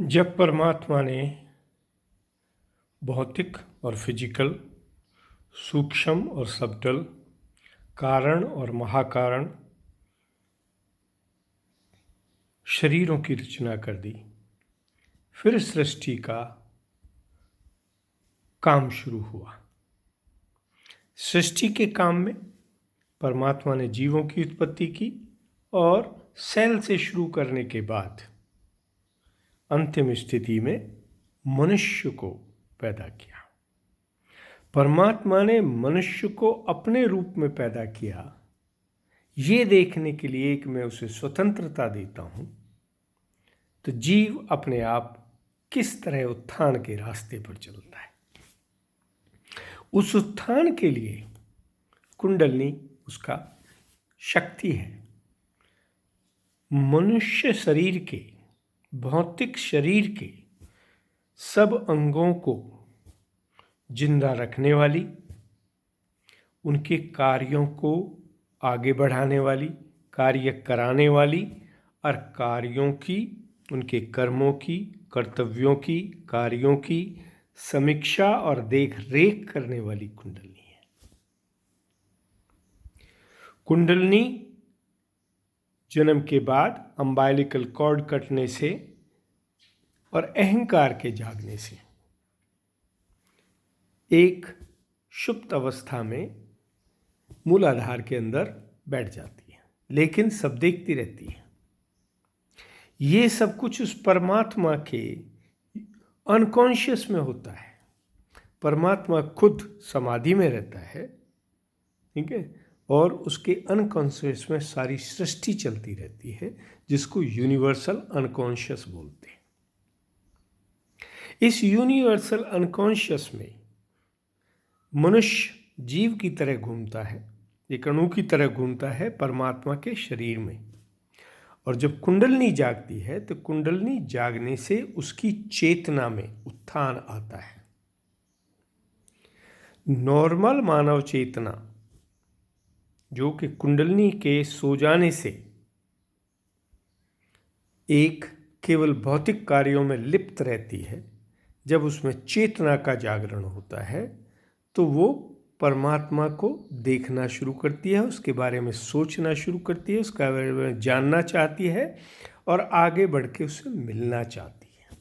जब परमात्मा ने भौतिक और फिजिकल, सूक्ष्म और सबटल, कारण और महाकारण शरीरों की रचना कर दी, फिर सृष्टि का काम शुरू हुआ। सृष्टि के काम में परमात्मा ने जीवों की उत्पत्ति की और सेल से शुरू करने के बाद अंतिम स्थिति में मनुष्य को पैदा किया। परमात्मा ने मनुष्य को अपने रूप में पैदा किया, ये देखने के लिए कि मैं उसे स्वतंत्रता देता हूं, तो जीव अपने आप किस तरह उत्थान के रास्ते पर चलता है। उस उत्थान के लिए कुंडलनी उसका शक्ति है। मनुष्य शरीर के, भौतिक शरीर के सब अंगों को जिंदा रखने वाली, उनके कार्यों को आगे बढ़ाने वाली, कार्य कराने वाली और कार्यों की, उनके कर्मों की, कर्तव्यों की, कार्यों की समीक्षा और देख रेख करने वाली कुंडलनी है। कुंडलनी जन्म के बाद अम्बाइलिकल कॉर्ड कटने से और अहंकार के जागने से एक सुप्त अवस्था में मूलाधार के अंदर बैठ जाती है, लेकिन सब देखती रहती है। ये सब कुछ उस परमात्मा के अनकॉन्शियस में होता है। परमात्मा खुद समाधि में रहता है, ठीक है, और उसके अनकॉन्शियस में सारी सृष्टि चलती रहती है, जिसको यूनिवर्सल अनकॉन्शियस बोलते हैं। इस यूनिवर्सल अनकॉन्शियस में मनुष्य जीव की तरह घूमता है, एक अणु की तरह घूमता है परमात्मा के शरीर में। और जब कुंडलनी जागती है तो कुंडलनी जागने से उसकी चेतना में उत्थान आता है। नॉर्मल मानव चेतना, जो कि कुंडलनी के सो जाने से एक केवल भौतिक कार्यों में लिप्त रहती है, जब उसमें चेतना का जागरण होता है तो वो परमात्मा को देखना शुरू करती है, उसके बारे में सोचना शुरू करती है, उसके बारे में जानना चाहती है और आगे बढ़ के उससे मिलना चाहती है।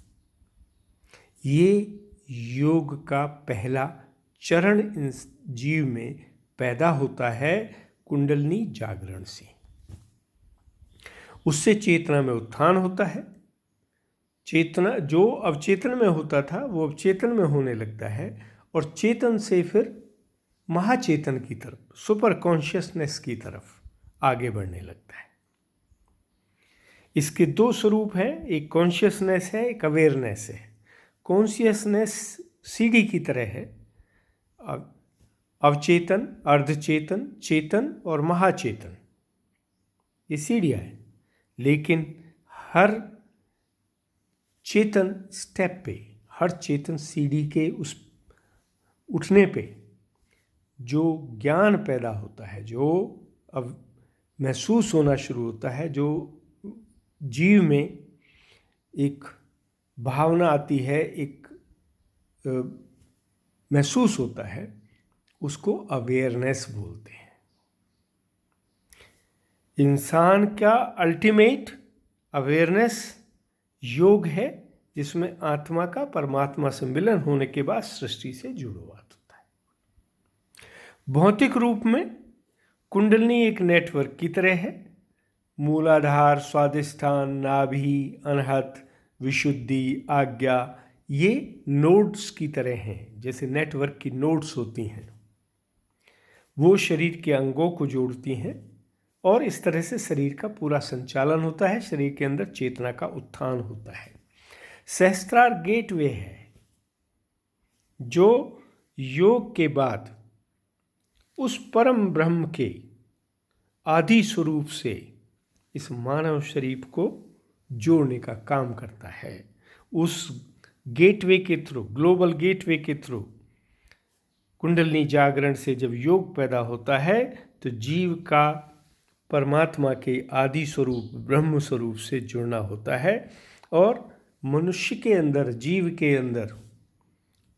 ये योग का पहला चरण इस जीव में पैदा होता है कुंडलनी जागरण से। उससे चेतना में उत्थान होता है। चेतना जो अवचेतन में होता था वो अवचेतन में होने लगता है और चेतन से फिर महाचेतन की तरफ, सुपर कॉन्शियसनेस की तरफ आगे बढ़ने लगता है। इसके दो स्वरूप हैं, एक कॉन्शियसनेस है, एक अवेयरनेस है। कॉन्शियसनेस सीढ़ी की तरह है, अवचेतन, अर्धचेतन, चेतन और महाचेतन, ये सीढ़ियाँ हैं। लेकिन हर चेतन स्टेप पे, हर चेतन सीढ़ी के उस उठने पे जो ज्ञान पैदा होता है, जो अब महसूस होना शुरू होता है, जो जीव में एक भावना आती है, एक महसूस होता है, उसको अवेयरनेस बोलते हैं। इंसान का अल्टीमेट अवेयरनेस योग है, जिसमें आत्मा का परमात्मा से मिलन होने के बाद सृष्टि से जुड़वात होता है। भौतिक रूप में कुंडलनी एक नेटवर्क की तरह है। मूलाधार, स्वादिष्ठान, नाभि, अनहत, विशुद्धि, आज्ञा, ये नोड्स की तरह हैं, जैसे नेटवर्क की नोड्स होती हैं। वो शरीर के अंगों को जोड़ती हैं और इस तरह से शरीर का पूरा संचालन होता है, शरीर के अंदर चेतना का उत्थान होता है। सहस्त्रार गेटवे है, जो योग के बाद उस परम ब्रह्म के आदि स्वरूप से इस मानव शरीर को जोड़ने का काम करता है। उस गेटवे के थ्रू, ग्लोबल गेटवे के थ्रू कुंडलनी जागरण से जब योग पैदा होता है तो जीव का परमात्मा के आदि स्वरूप ब्रह्म स्वरूप से जुड़ना होता है और मनुष्य के अंदर, जीव के अंदर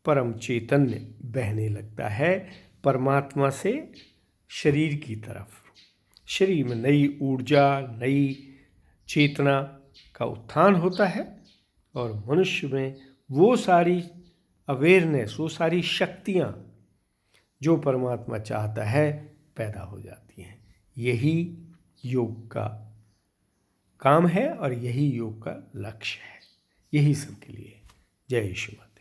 परम चैतन्य बहने लगता है परमात्मा से शरीर की तरफ। शरीर में नई ऊर्जा, नई चेतना का उत्थान होता है और मनुष्य में वो सारी अवेयरनेस, वो सारी शक्तियाँ जो परमात्मा चाहता है पैदा हो जाती हैं। यही योग का काम है और यही योग का लक्ष्य है। यही सबके लिए। जय ईश्वर।